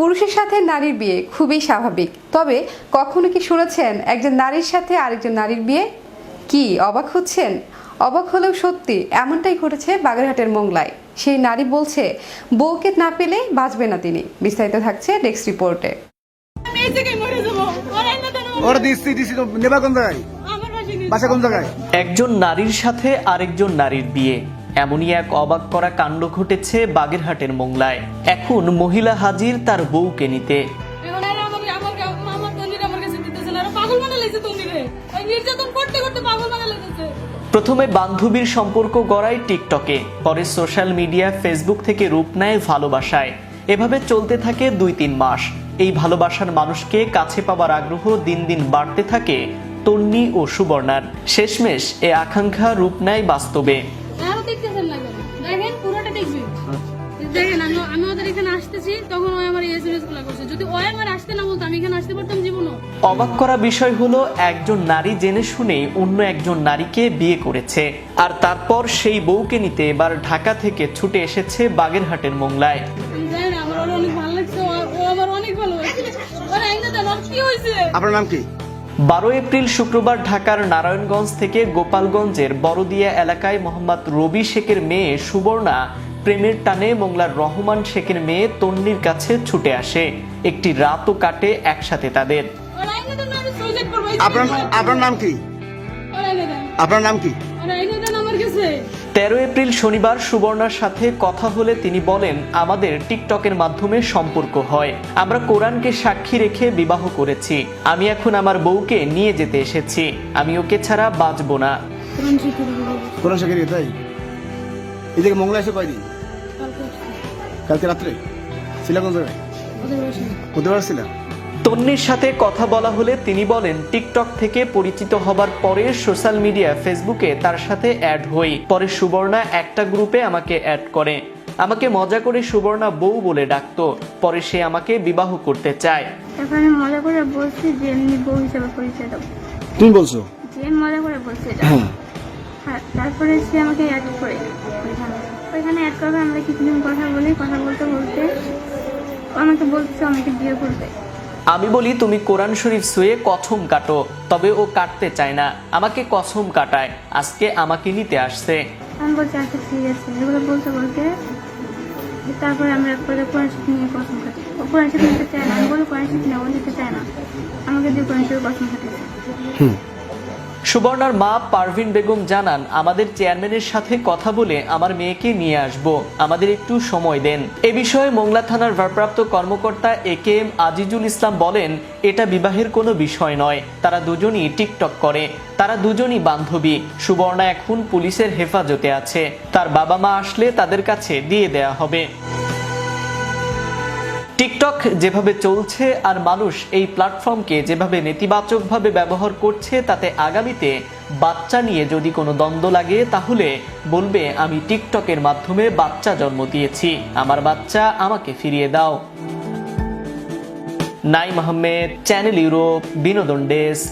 পুরুষের সাথে নারীর বিয়ে খুবই স্বাভাবিক, তবে কখনো কি শুনেছেন একজন নারীর সাথে আরেকজন নারীর বিয়ে? কি অবাক হচ্ছেন? অবাক হলেও সত্যি, এমনটাই ঘটেছে বাগেরহাটের মোংলায়। সেই নারী বলছে বউকে না পেলে বাঁচবে না তিনি। বিস্তারিত থাকছে ডেস্ক রিপোর্টে। একজন নারীর সাথে আরেকজন নারীর বিয়ে, এমনই এক অবাক করা কাণ্ড ঘটেছে বাগেরহাটের মোংলায়। এখন মহিলা হাজির তার বউকে নিতে। প্রথমে বান্ধবীর সম্পর্ক গড়ায় টিকটকে, পরে সোশ্যাল মিডিয়া ফেসবুক থেকে রূপ নেয় ভালোবাসায়। এভাবে চলতে থাকে 2-3 মাস। এই ভালোবাসার মানুষকে কাছে পাওয়ার আগ্রহ দিন দিন বাড়তে থাকে তন্নি ও সুবর্ণার। শেষমেশ এ আকাঙ্ক্ষা রূপ নেয় বাস্তবে। অবাক করা বিষয় হলো, একজন নারী জেনে শুনেই অন্য একজন নারীকে বিয়ে করেছে, আর তারপর সেই বউকে নিতে এবার ঢাকা থেকে ছুটে এসেছে বাগেরহাটের মোংলায়। আপনার নাম কি? 12 এপ্রিল শুক্রবার ঢাকার নারায়ণগঞ্জ থেকে গোপালগঞ্জের বড়দিয়া এলাকায় মোহাম্মদ রবি শেখের মেয়ে সুবর্ণা প্রেমের টানে মোংলার রহমান শেখের মেয়ে তন্নির কাছে ছুটে আসে। একটি রাতও কাটে একসাথে তাদের। আপনার নাম কি? আপনার নাম কি? 13 এপ্রিল শনিবার সুবর্ণার সাথে কথা হলে তিনি বলেন, আমাদের টিকটকের মাধ্যমে সম্পর্ক হয়। আমরা কোরআনকে সাক্ষী রেখে বিবাহ করেছি। আমি এখন আমার বউকে নিয়ে যেতে এসেছি। আমি ওকে ছাড়া বাঁচবো না। কোরআন শিখে তাই এই জায়গায় মোংলা এসে কয়দিন? কালকে রাত্রে ছিলা কোন জায়গায়? ওদের বাড়ি ছিলা? তন্নির সাথে কথা বলা হলে তিনি বলেন, টিকটক থেকে পরিচিত হবার পরে সোশ্যাল মিডিয়া ফেসবুকে তার সাথে অ্যাড হই। পরে সুবর্ণা একটা গ্রুপে আমাকে অ্যাড করে। আমাকে মজা করে সুবর্ণা বউ বলে ডাকতো। পরে সে আমাকে বিবাহ করতে চায়। তারপর আমি মজা করে বলছি যে এমনি বউ হিসেবে পরিচয় দাও। তুমি বলছো? যে মজা করে বলছি এটা। হ্যাঁ, তারপরে সে আমাকে অ্যাড করে ওইখানে অ্যাড করবে। আমরা কিছুদিন কথা বলি, কথা বলতে বলতে আমাকে বলছে আমাকে বিয়ে করবে। আমি বলি, তুমি কোরআন শরীফ ছুঁয়ে কসম কাটো। তবে ও কাটতে চায় না, আমাকে কসম কাটায়। আজকে আমাকে নিতে আসছে। আমি বলছি আচ্ছা ঠিক আছে, এগুলো বলতে বলতে তারপরে আমরা একবারে কোরআন শরীফ নিয়ে কসম কাটি। ও কোরআন শরীফ নিতে চায় না। আমি বলি কোরআন শরীফ নেওয়া নিতে চায় না, আমাকে দিয়ে কোরআন শরীফ কসম কাটিয়েছে। সুবর্ণার মা পারভিন বেগম জানান, আমাদের চেয়ারম্যানের সাথে কথা বলে আমার মেয়েকে নিয়ে আসব, আমাদের একটু সময় দেন। এ বিষয়ে মোংলা থানার ভারপ্রাপ্ত কর্মকর্তা AKM আজিজুল ইসলাম বলেন, এটা বিবাহের কোনো বিষয় নয়। তারা দুজনই টিকটক করে, তারা দুজনই বান্ধবী। সুবর্ণা এখন পুলিশের হেফাজতে আছে। তার বাবা মা আসলে তাদের কাছে দিয়ে দেয়া হবে। টিকটক যেভাবে চলছে আর মানুষ এই প্ল্যাটফর্মকে যেভাবে নেতিবাচকভাবে ব্যবহার করছে, তাতে আগামীতে বাচ্চা নিয়ে যদি কোনো দ্বন্দ্ব লাগে তাহলে বলবে, আমি টিকটকের মাধ্যমে বাচ্চা জন্ম দিয়েছি, আমার বাচ্চা আমাকে ফিরিয়ে দাও। নাইম আহমেদ, চ্যানেল ইউরোপ, বিনোদন ডেস্ক।